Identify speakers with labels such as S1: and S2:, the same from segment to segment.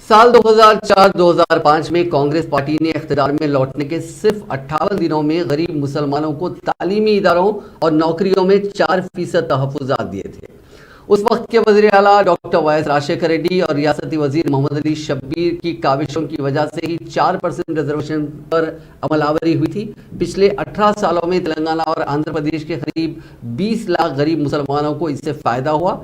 S1: साल 2004-2005 में कांग्रेस पार्टी ने इख्तियार में लौटने के सिर्फ 58 दिनों में गरीब मुसलमानों को तालीमी इदारों और नौकरियों में 4% तहफ़्फ़ुज़ात दिए थे। उस वक्त के वज़ीर आला डॉक्टर वाई.एस. राजशेखर रेड्डी और रियासती वज़ीर मोहम्मद अली शब्बीर की काविशों की वजह से ही 4% रिजर्वेशन पर अमलावरी हुई थी। पिछले 18 सालों में तेलंगाना और आंध्र प्रदेश के करीब 20 लाख गरीब मुसलमानों को इससे फ़ायदा हुआ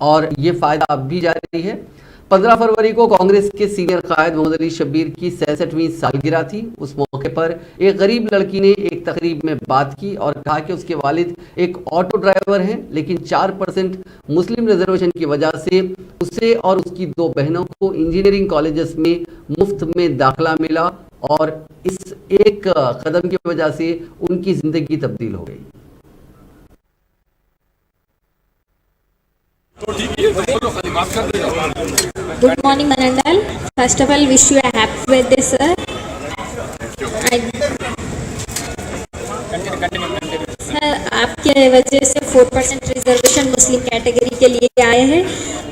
S1: और ये फ़ायदा अब भी जारी है। 15 फरवरी को कांग्रेस के सीनियर कायद मोहम्मद अली शब्बीर की 66वीं सालगिरह थी। उस मौके पर एक गरीब लड़की ने एक तकरीब में बात की और कहा कि उसके वालिद एक ऑटो ड्राइवर हैं, लेकिन 4% मुस्लिम रिजर्वेशन की वजह से उसे और उसकी 2 बहनों को इंजीनियरिंग कॉलेजेस में मुफ्त में दाखिला मिला और इस एक कदम की वजह से उनकी जिंदगी तब्दील हो गई।
S2: Good morning, Manandal. First of all, wish you a happy birthday, sir. Sir, आपके वजह से 4% रिजर्वेशन मुस्लिम कैटेगरी के लिए आए हैं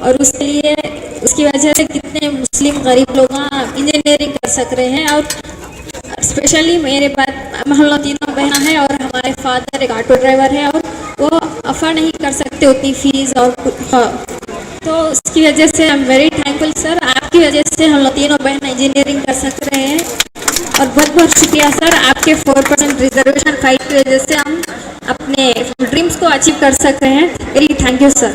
S2: और उसके लिए उसकी वजह से कितने मुस्लिम गरीब लोग इंजीनियरिंग कर सक रहे हैं। और स्पेशली मेरे बाद हम लोग तीनों बहना है और हमारे फादर एक ऑटो ड्राइवर है और वो अफोर्ड नहीं कर सकते उतनी फीस और तो उसकी वजह से I am very thankful sir. आपकी वजह से हम लोग तीनों बहन इंजीनियरिंग कर सक रहे हैं और बहुत बहुत शुक्रिया सर। आपके 4% रिजर्वेशन फाइट की वजह से हम अपने ड्रीम्स को अचीव कर सकते हैं। Very thank you sir.